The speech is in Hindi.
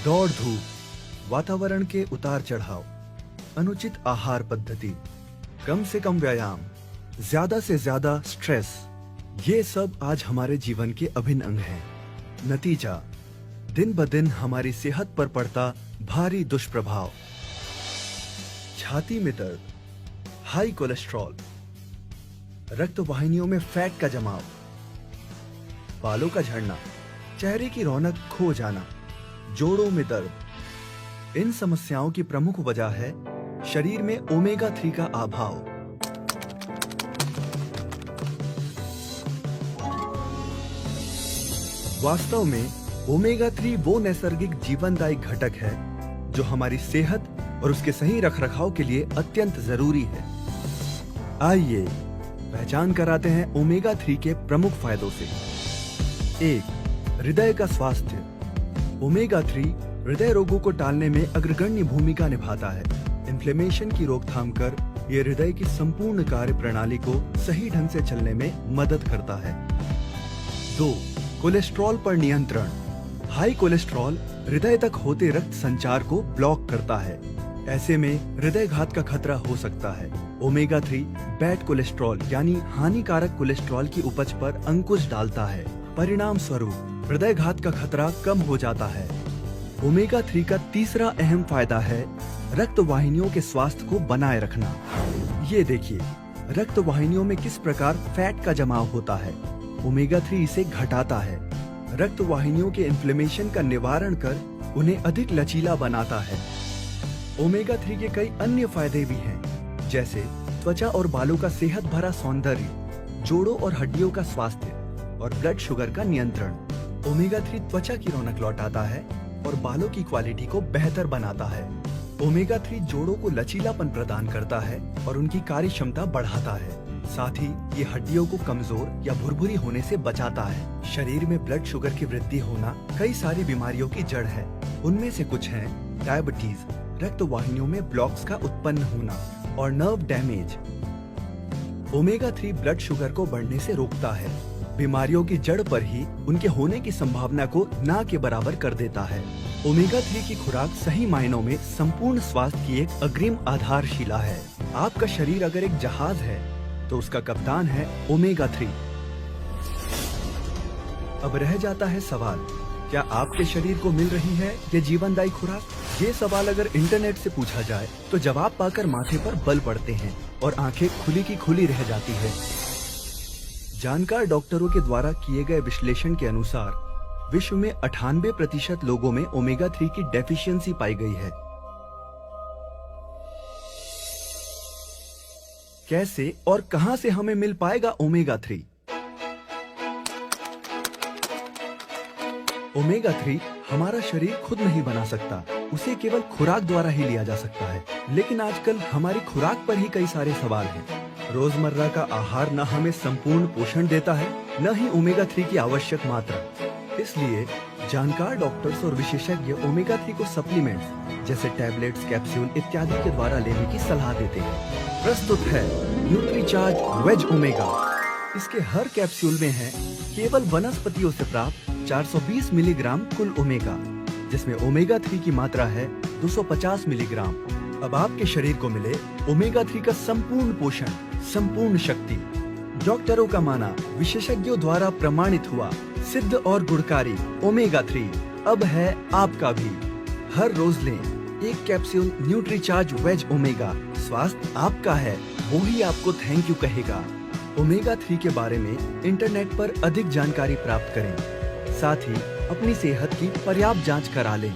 दौड़ धूप, वातावरण के उतार चढ़ाव, अनुचित आहार पद्धति, कम से कम व्यायाम, ज्यादा से ज्यादा स्ट्रेस, ये सब आज हमारे जीवन के अभिन्न अंग हैं। नतीजा, दिन ब दिन हमारी सेहत पर पड़ता भारी दुष्प्रभाव। छाती में दर्द, हाई कोलेस्ट्रॉल, रक्त वाहिनियों में फैट का जमाव, बालों का झड़ना, चेहरे की रौनक खो जाना, जोड़ों में दर्द। इन समस्याओं की प्रमुख वजह है शरीर में ओमेगा 3 का अभाव। वास्तव में ओमेगा 3 वो नैसर्गिक जीवनदायी घटक है जो हमारी सेहत और उसके सही रखरखाव के लिए अत्यंत जरूरी है। आइए पहचान कराते हैं ओमेगा 3 के प्रमुख फायदों से। 1. हृदय का स्वास्थ्य। ओमेगा 3 हृदय रोगों को टालने में अग्रगण्य भूमिका निभाता है। इन्फ्लेमेशन की रोकथाम कर ये हृदय की संपूर्ण कार्य प्रणाली को सही ढंग से चलने में मदद करता है। 2. कोलेस्ट्रॉल पर नियंत्रण। हाई कोलेस्ट्रॉल हृदय तक होते रक्त संचार को ब्लॉक करता है। ऐसे में हृदय घात का खतरा हो सकता है। ओमेगा 3 बैड कोलेस्ट्रॉल यानी हानिकारक कोलेस्ट्रॉल की उपज पर अंकुश डालता है। परिणाम स्वरूप हृदय घात का खतरा कम हो जाता है। ओमेगा 3 का तीसरा अहम फायदा है रक्त वाहिनियों के स्वास्थ्य को बनाए रखना। ये देखिए, रक्त वाहिनियों में किस प्रकार फैट का जमाव होता है। ओमेगा 3 इसे घटाता है। रक्त वाहिनियों के इन्फ्लेमेशन का निवारण कर उन्हें अधिक लचीला बनाता है। ओमेगा 3 के कई अन्य फायदे भी हैं, जैसे त्वचा और बालों का सेहत भरा सौंदर्य, जोड़ों और हड्डियों का स्वास्थ्य और ब्लड शुगर का नियंत्रण। ओमेगा 3 त्वचा की रौनक लौटाता है और बालों की क्वालिटी को बेहतर बनाता है। ओमेगा 3 जोड़ों को लचीलापन प्रदान करता है और उनकी कार्य क्षमता बढ़ाता है। साथ ही ये हड्डियों को कमजोर या भुरभुरी होने से बचाता है। शरीर में ब्लड शुगर की वृद्धि होना कई सारी बीमारियों की जड़ है। उनमें से कुछ हैं डायबिटीज, रक्त वाहिनियों में ब्लॉक्स का उत्पन्न होना और nerve damage. Omega 3 blood sugar को बढ़ने से रोकता है। बीमारियों की जड़ पर ही उनके होने की संभावना को ना के बराबर कर देता है। ओमेगा 3 की खुराक सही मायनों में संपूर्ण स्वास्थ्य की एक अग्रिम आधारशिला है। आपका शरीर अगर एक जहाज है तो उसका कप्तान है ओमेगा 3। अब रह जाता है सवाल, क्या आपके शरीर को मिल रही है ये जीवनदायी खुराक? ये सवाल अगर इंटरनेट से पूछा जाए तो जवाब पाकर माथे पर बल पड़ते हैं और आंखें खुली की खुली रह जाती है। जानकार डॉक्टरों के द्वारा किए गए विश्लेषण के अनुसार विश्व में 98% लोगों में ओमेगा 3 की डेफिशिएंसी पाई गई है। कैसे और कहां से हमें मिल पाएगा ओमेगा 3? ओमेगा 3 हमारा शरीर खुद नहीं बना सकता, उसे केवल खुराक द्वारा ही लिया जा सकता है। लेकिन आजकल हमारी खुराक पर ही कई सारे सवाल हैं। रोजमर्रा का आहार न हमें संपूर्ण पोषण देता है, न ही ओमेगा 3 की आवश्यक मात्रा। इसलिए जानकार डॉक्टर्स और विशेषज्ञ ओमेगा 3 को सप्लीमेंट्स जैसे टैबलेट्स, कैप्सूल इत्यादि के द्वारा लेने की सलाह देते हैं। प्रस्तुत है न्यूट्रीचार्ज वेज ओमेगा। इसके हर कैप्सूल में है केवल वनस्पतियों से प्राप्त 420 मिलीग्राम कुल ओमेगा, जिसमें ओमेगा 3 की मात्रा है 250 मिलीग्राम। अब आपके शरीर को मिले ओमेगा 3 का संपूर्ण पोषण, संपूर्ण शक्ति। डॉक्टरों का माना, विशेषज्ञों द्वारा प्रमाणित हुआ, सिद्ध और गुणकारी ओमेगा 3 अब है आपका भी। हर रोज लें एक कैप्सूल न्यूट्रीचार्ज वेज ओमेगा। स्वास्थ्य आपका है, वो ही आपको थैंक यू कहेगा। ओमेगा 3 के बारे में इंटरनेट पर अधिक जानकारी प्राप्त करें। साथ ही अपनी सेहत की पर्याप्त जांच करा लें।